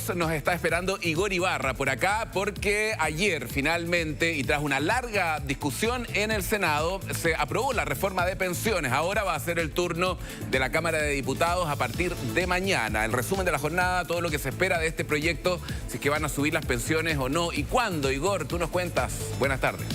minutos nos está esperando Igor Ibarra por acá porque ayer finalmente y tras una larga discusión en el Senado se aprobó la reforma de pensiones. Ahora va a ser el turno de la Cámara de Diputados a partir de mañana. El resumen de la jornada, todo lo que se espera de este proyecto, si es que van a subir las pensiones o no y cuándo. Igor, tú nos cuentas. Buenas tardes.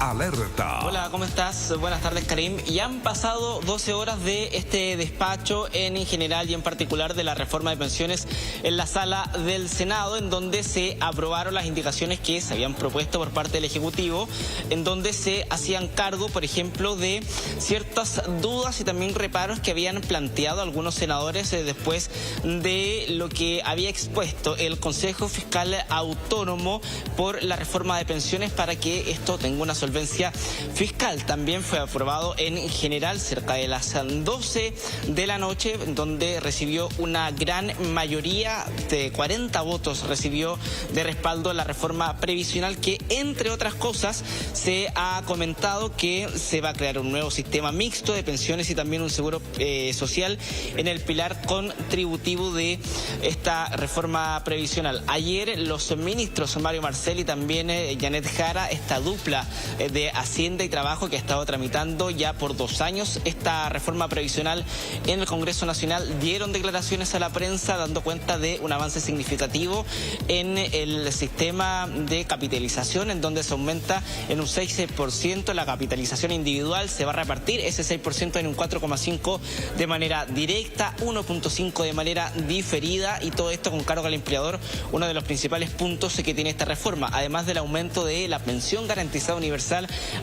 Alerta. Hola, ¿cómo estás? Buenas tardes, Karim. Ya han pasado 12 horas de este despacho en general y en particular de la reforma de pensiones en la sala del Senado, en donde se aprobaron las indicaciones que se habían propuesto por parte del Ejecutivo, en donde se hacían cargo, por ejemplo, de ciertas dudas y también reparos que habían planteado algunos senadores después de lo que había expuesto el Consejo Fiscal Autónomo por la reforma de pensiones para que esto tenga una solvencia fiscal. También fue aprobado en general cerca de las 12 de la noche, donde recibió una gran mayoría de 40 votos, recibió de respaldo la reforma previsional que, entre otras cosas, se ha comentado que se va a crear un nuevo sistema mixto de pensiones y también un seguro social en el pilar contributivo de esta reforma previsional. Ayer los ministros Mario Marcel y también Janet Jara, esta dupla de Hacienda y Trabajo que ha estado tramitando ya por 2 años esta reforma previsional en el Congreso Nacional, dieron declaraciones a la prensa dando cuenta de un avance significativo en el sistema de capitalización, en donde se aumenta en un 6% la capitalización individual, se va a repartir ese 6% en un 4,5% de manera directa, 1,5% de manera diferida, y todo esto con cargo al empleador, uno de los principales puntos que tiene esta reforma, además del aumento de la pensión garantizada universal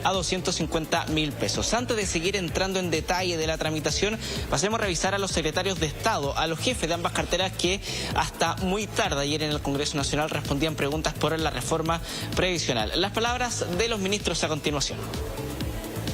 a 250.000 pesos. Antes de seguir entrando en detalle de la tramitación, pasemos a revisar a los secretarios de Estado, a los jefes de ambas carteras que hasta muy tarde ayer en el Congreso Nacional respondían preguntas por la reforma previsional. Las palabras de los ministros a continuación.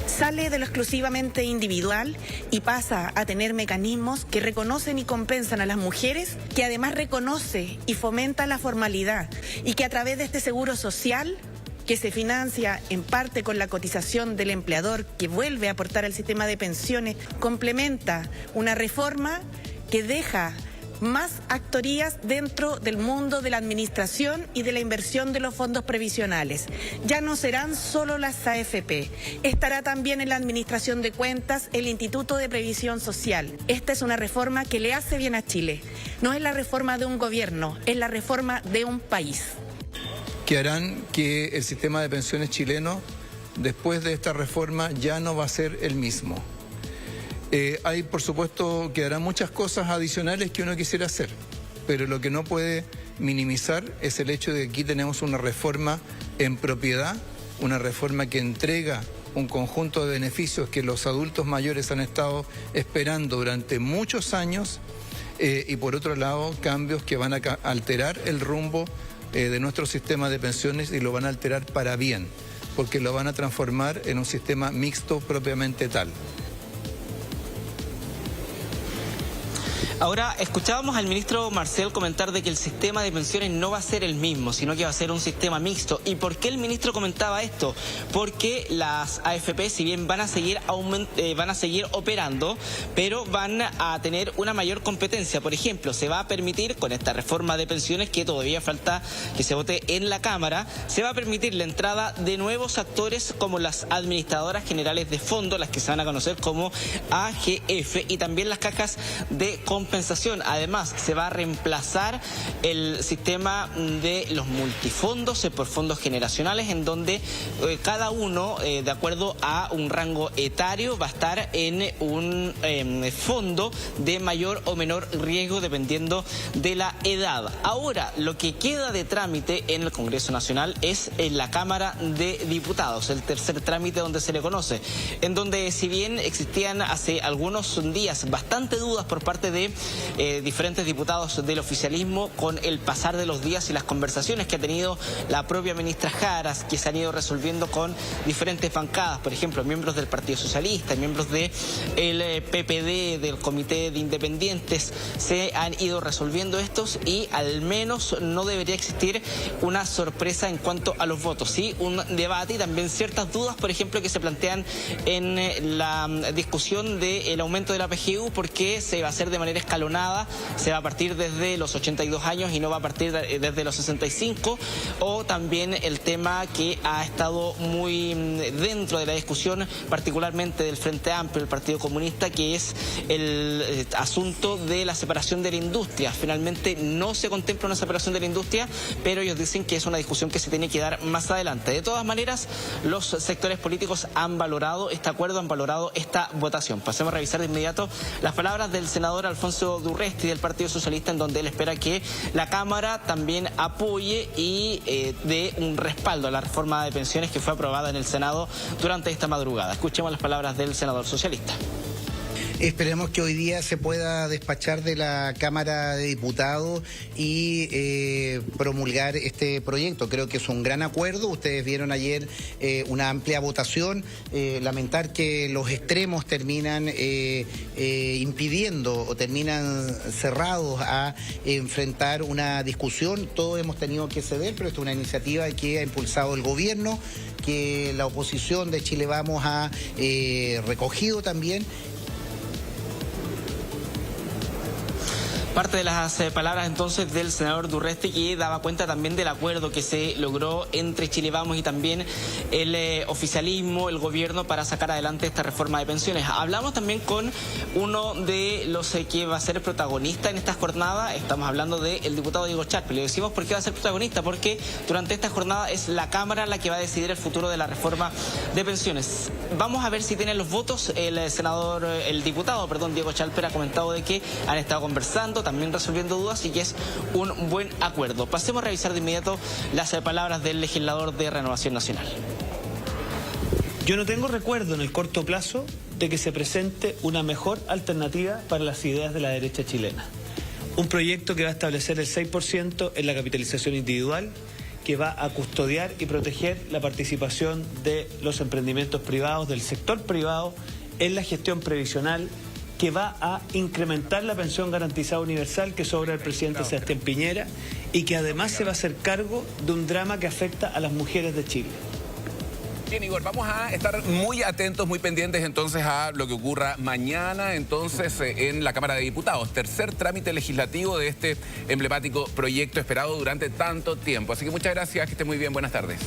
Sale de lo exclusivamente individual y pasa a tener mecanismos que reconocen y compensan a las mujeres, que además reconoce y fomenta la formalidad y que a través de este seguro social, que se financia en parte con la cotización del empleador, que vuelve a aportar al sistema de pensiones, complementa una reforma que deja más actorías dentro del mundo de la administración y de la inversión de los fondos previsionales. Ya no serán solo las AFP, estará también en la administración de cuentas el Instituto de Previsión Social. Esta es una reforma que le hace bien a Chile. No es la reforma de un gobierno, es la reforma de un país. Que harán que el sistema de pensiones chileno, después de esta reforma, ya no va a ser el mismo. Hay, por supuesto, que harán muchas cosas adicionales que uno quisiera hacer, pero lo que no puede minimizar es el hecho de que aquí tenemos una reforma en propiedad, una reforma que entrega un conjunto de beneficios que los adultos mayores han estado esperando durante muchos años, y por otro lado, cambios que van a alterar el rumbo de nuestro sistema de pensiones y lo van a alterar para bien, porque lo van a transformar en un sistema mixto propiamente tal. Ahora, escuchábamos al ministro Marcel comentar de que el sistema de pensiones no va a ser el mismo, sino que va a ser un sistema mixto. ¿Y por qué el ministro comentaba esto? Porque las AFP, si bien van a seguir operando, pero van a tener una mayor competencia. Por ejemplo, se va a permitir, con esta reforma de pensiones que todavía falta que se vote en la Cámara, se va a permitir la entrada de nuevos actores como las administradoras generales de fondo, las que se van a conocer como AGF, y también las cajas de compensación. Además, se va a reemplazar el sistema de los multifondos por fondos generacionales, en donde cada uno, de acuerdo a un rango etario, va a estar en un fondo de mayor o menor riesgo dependiendo de la edad. Ahora, lo que queda de trámite en el Congreso Nacional es en la Cámara de Diputados, el tercer trámite donde se le conoce, en donde, si bien existían hace algunos días bastante dudas por parte de diferentes diputados del oficialismo, con el pasar de los días y las conversaciones que ha tenido la propia ministra Jaras, que se han ido resolviendo con diferentes bancadas, por ejemplo, miembros del Partido Socialista, miembros del PPD, del Comité de Independientes, se han ido resolviendo estos y al menos no debería existir una sorpresa en cuanto a los votos, ¿sí? Un debate y también ciertas dudas, por ejemplo, que se plantean en la discusión del aumento de la PGU, porque se va a hacer de manera escalonada, se va a partir desde los 82 años y no va a partir desde los 65, o también el tema que ha estado muy dentro de la discusión, particularmente del Frente Amplio, el Partido Comunista, que es el asunto de la separación de la industria. Finalmente no se contempla una separación de la industria, pero ellos dicen que es una discusión que se tiene que dar más adelante. De todas maneras, los sectores políticos han valorado este acuerdo, han valorado esta votación. Pasemos a revisar de inmediato las palabras del senador Alfonso Durresti del Partido Socialista, en donde él espera que la Cámara también apoye y dé un respaldo a la reforma de pensiones que fue aprobada en el Senado durante esta madrugada. Escuchemos las palabras del senador socialista. Esperemos que hoy día se pueda despachar de la Cámara de Diputados y promulgar este proyecto. Creo que es un gran acuerdo. Ustedes vieron ayer una amplia votación. Lamentar que los extremos terminan impidiendo o terminan cerrados a enfrentar una discusión. Todos hemos tenido que ceder, pero esta es una iniciativa que ha impulsado el gobierno, que la oposición de Chile Vamos ha recogido también. Parte de las palabras entonces del senador Durresti, que daba cuenta también del acuerdo que se logró entre Chile Vamos y también el oficialismo, el gobierno, para sacar adelante esta reforma de pensiones. Hablamos también con uno de los que va a ser protagonista en esta jornada. Estamos hablando del diputado Diego Chalpe. Le decimos por qué va a ser protagonista, porque durante esta jornada es la Cámara la que va a decidir el futuro de la reforma de pensiones. Vamos a ver si tienen los votos. El diputado Diego Chalpe ha comentado de que han estado conversando, también resolviendo dudas, y que es un buen acuerdo. Pasemos a revisar de inmediato las palabras del legislador de Renovación Nacional. Yo no tengo recuerdo en el corto plazo de que se presente una mejor alternativa para las ideas de la derecha chilena. Un proyecto que va a establecer el 6% en la capitalización individual, que va a custodiar y proteger la participación de los emprendimientos privados, del sector privado, en la gestión previsional, que va a incrementar la pensión garantizada universal que sobra el presidente Sebastián Piñera, y que además se va a hacer cargo de un drama que afecta a las mujeres de Chile. Bien, Igor, vamos a estar muy atentos, muy pendientes entonces a lo que ocurra mañana entonces en la Cámara de Diputados. Tercer trámite legislativo de este emblemático proyecto esperado durante tanto tiempo. Así que muchas gracias, que esté muy bien, buenas tardes.